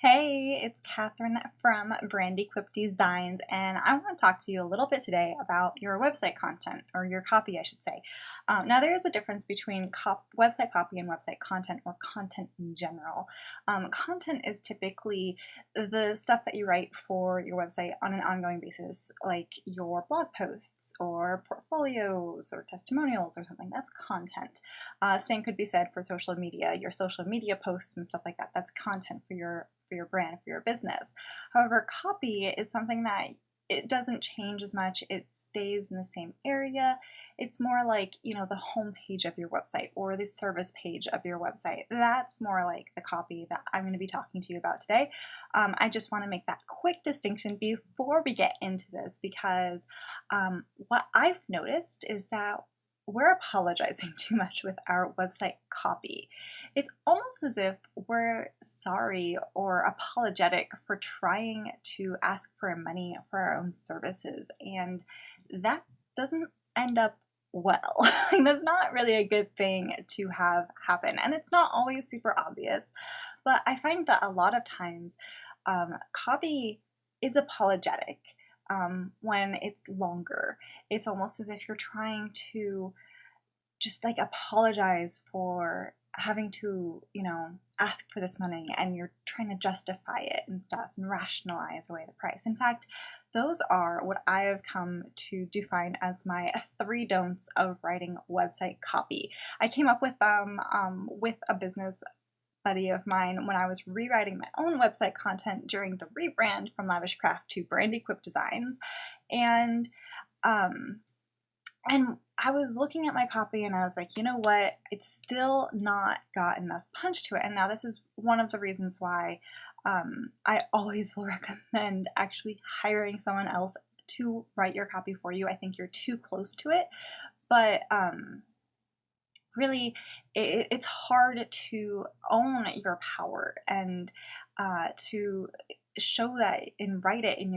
Hey, it's Katherine from Brandequip Designs, and I want to talk to you a little bit today about your website content, or your copy, I should say. Now, there is a difference between website copy and website content, or content in general. Content is typically the stuff that you write for your website on an ongoing basis, like your blog posts, or portfolios, or testimonials, or something. That's content. Same could be said for social media, your social media posts and stuff like that. That's content for your brand, for your business. However, copy is something that it doesn't change as much. It stays in the same area. It's more like, the home page of your website or the service page of your website. That's more like the copy that I'm going to be talking to you about today. I just want to make that quick distinction before we get into this because what I've noticed is that we're apologizing too much with our website copy. It's almost as if we're sorry or apologetic for trying to ask for money for our own services, and that doesn't end up well. That's not really a good thing to have happen, and it's not always super obvious, but I find that a lot of times copy is apologetic. When it's longer, it's almost as if you're trying to just like apologize for having to, ask for this money, and you're trying to justify it and stuff and rationalize away the price. In fact, those are what I have come to define as my 3 don'ts of writing website copy. I came up with them with a business buddy of mine when I was rewriting my own website content during the rebrand from Lavish Craft to Brandequip Designs, and I was looking at my copy and I was like, you know what, it's still not got enough punch to it. And now this is one of the reasons why I always will recommend actually hiring someone else to write your copy for you. I think you're too close to it, but really, it's hard to own your power and to show that and write it in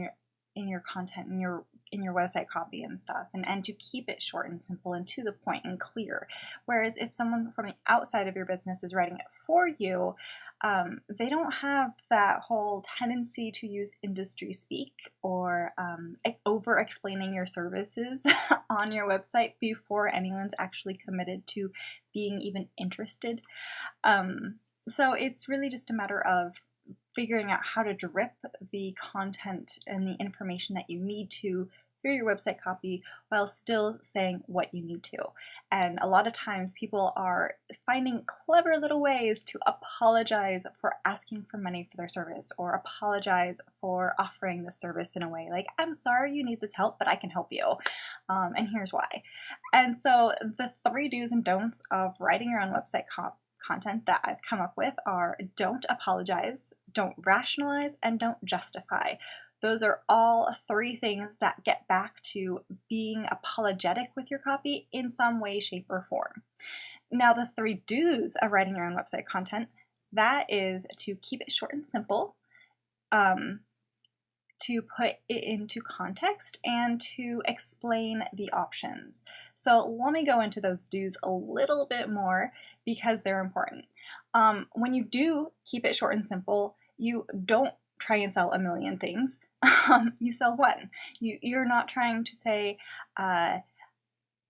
your content, in your website copy and stuff, and to keep it short and simple and to the point and clear. Whereas if someone from the outside of your business is writing it for you, they don't have that whole tendency to use industry speak or over explaining your services on your website before anyone's actually committed to being even interested. So it's really just a matter of figuring out how to drip the content and the information that you need to through your website copy while still saying what you need to. And a lot of times people are finding clever little ways to apologize for asking for money for their service, or apologize for offering the service in a way like, I'm sorry you need this help, but I can help you. And here's why. And so the 3 do's and don'ts of writing your own website content that I've come up with are: don't apologize, don't rationalize, and don't justify. Those are all 3 things that get back to being apologetic with your copy in some way, shape, or form. Now, the 3 do's of writing your own website content, that is to keep it short and simple, to put it into context, and to explain the options. So let me go into those do's a little bit more because they're important. When you do keep it short and simple, you don't try and sell a million things. You sell one. You're not trying to say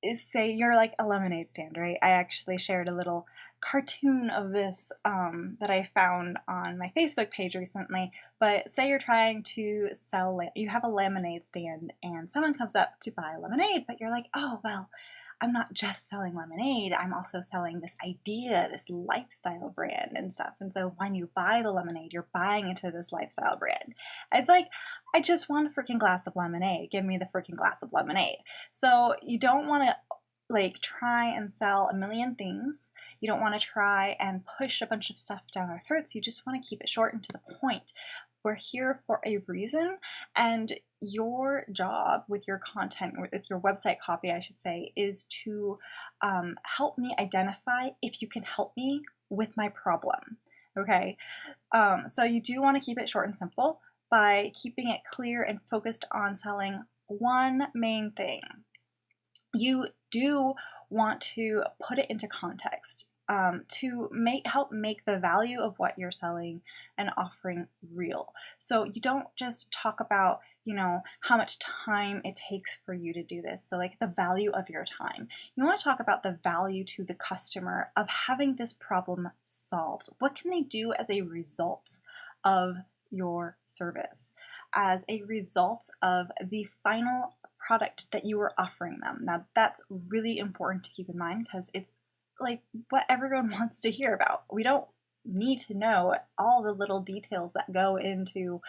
you're like a lemonade stand, right? I actually shared a little cartoon of this that I found on my Facebook page recently. But say you're trying to sell, you have a lemonade stand and someone comes up to buy lemonade, but you're like, oh, well, I'm not just selling lemonade, I'm also selling this idea, this lifestyle brand and stuff. And so when you buy the lemonade, you're buying into this lifestyle brand. It's like, I just want a freaking glass of lemonade. Give me the freaking glass of lemonade. So you don't want to try and sell a million things. You don't want to try and push a bunch of stuff down our throats. You just want to keep it short and to the point. We're here for a reason, and your job with your content, with your website copy, I should say, is to help me identify if you can help me with my problem. Okay, so you do want to keep it short and simple by keeping it clear and focused on selling one main thing. You do want to put it into context. to help make the value of what you're selling and offering real. So you don't just talk about, how much time it takes for you to do this. So like the value of your time. You want to talk about the value to the customer of having this problem solved. What can they do as a result of your service, as a result of the final product that you are offering them? Now that's really important to keep in mind because it's like what everyone wants to hear about. We don't need to know all the little details that go into,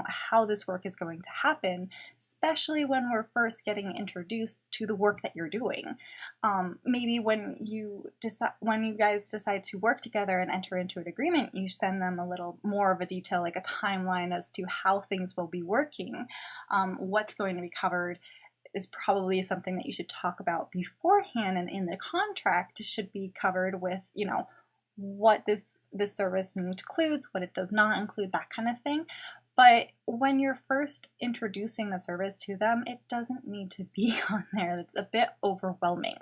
how this work is going to happen, especially when we're first getting introduced to the work that you're doing. Maybe when you guys decide to work together and enter into an agreement, you send them a little more of a detail, like a timeline as to how things will be working, what's going to be covered is probably something that you should talk about beforehand, and in the contract should be covered with, what this service includes, what it does not include, that kind of thing. But when you're first introducing the service to them, it doesn't need to be on there. It's a bit overwhelming.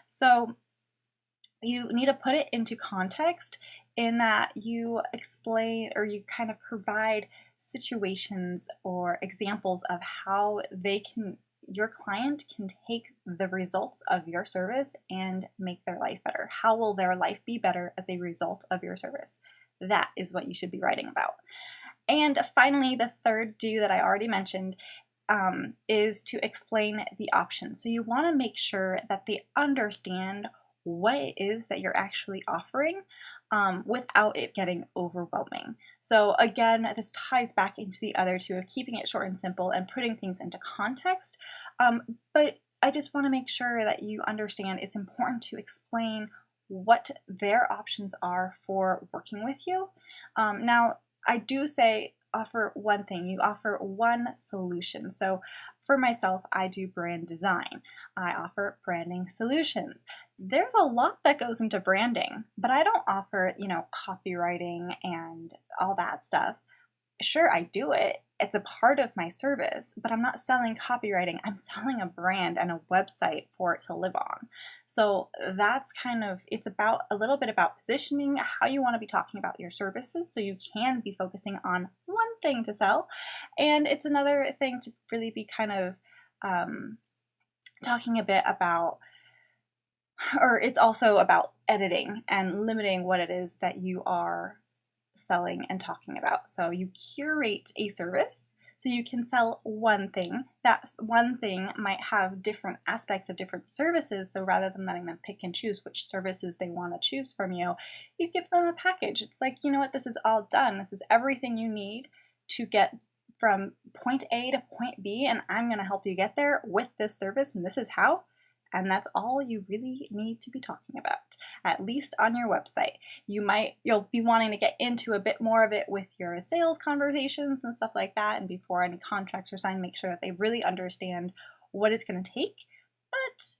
So you need to put it into context in that you explain or you kind of provide situations or examples of how your client can take the results of your service and make their life better. How will their life be better as a result of your service? That is what you should be writing about. And finally, the third do that I already mentioned is to explain the options. So you want to make sure that they understand what it is that you're actually offering without it getting overwhelming. So again, this ties back into the other two of keeping it short and simple and putting things into context. But I just want to make sure that you understand it's important to explain what their options are for working with you. Now, I do say offer one thing. You offer one solution. So for myself, I do brand design. I offer branding solutions. There's a lot that goes into branding, but I don't offer, copywriting and all that stuff. Sure, I do it. It's a part of my service, but I'm not selling copywriting. I'm selling a brand and a website for it to live on. So that's it's about a little bit about positioning, how you want to be talking about your services so you can be focusing on one thing to sell. And it's another thing to really be talking a bit about, or it's also about editing and limiting what it is that you are selling and talking about. So you curate a service so you can sell one thing. That one thing might have different aspects of different services. So rather than letting them pick and choose which services they want to choose from you, you give them a package. It's like, this is all done. This is everything you need to get from point A to point B, and I'm going to help you get there with this service, and this is how. And that's all you really need to be talking about, at least on your website. You'll be wanting to get into a bit more of it with your sales conversations and stuff like that. And before any contracts are signed, make sure that they really understand what it's going to take. But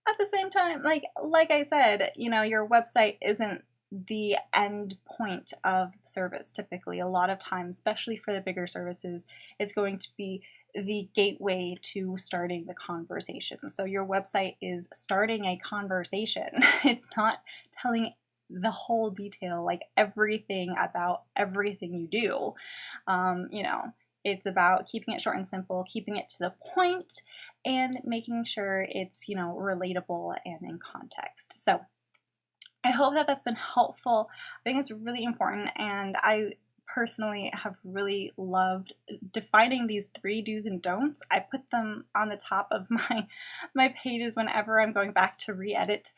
at the same time, like I said, your website isn't the end point of the service. Typically, a lot of times, especially for the bigger services, it's going to be the gateway to starting the conversation. So your website is starting a conversation. It's not telling the whole detail, like everything about everything you do. It's about keeping it short and simple, keeping it to the point, and making sure it's, relatable and in context. So I hope that that's been helpful. I think it's really important, and I personally have really loved defining these 3 do's and don'ts. I put them on the top of my pages whenever I'm going back to re-edit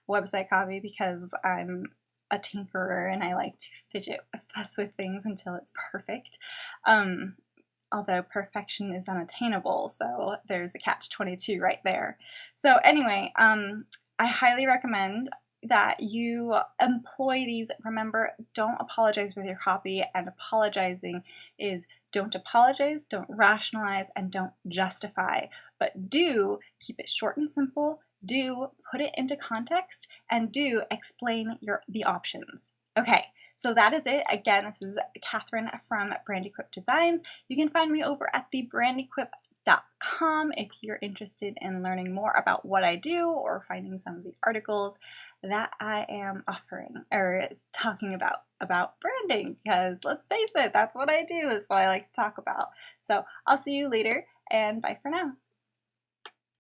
website copy because I'm a tinkerer and I like to fuss with things until it's perfect. Although perfection is unattainable, so there's a catch-22 right there. So anyway, I highly recommend that you employ these. Remember, don't apologize with your copy, and apologizing is don't apologize, don't rationalize, and don't justify, but do keep it short and simple, do put it into context, and do explain the options. Okay, so that is it. Again, this is Katherine from Brandequip Designs. You can find me over at thebrandequip.com if you're interested in learning more about what I do or finding some of the articles that I am offering or talking about branding, because let's face it, that's what I do, is what I like to talk about. So I'll see you later, and bye for now.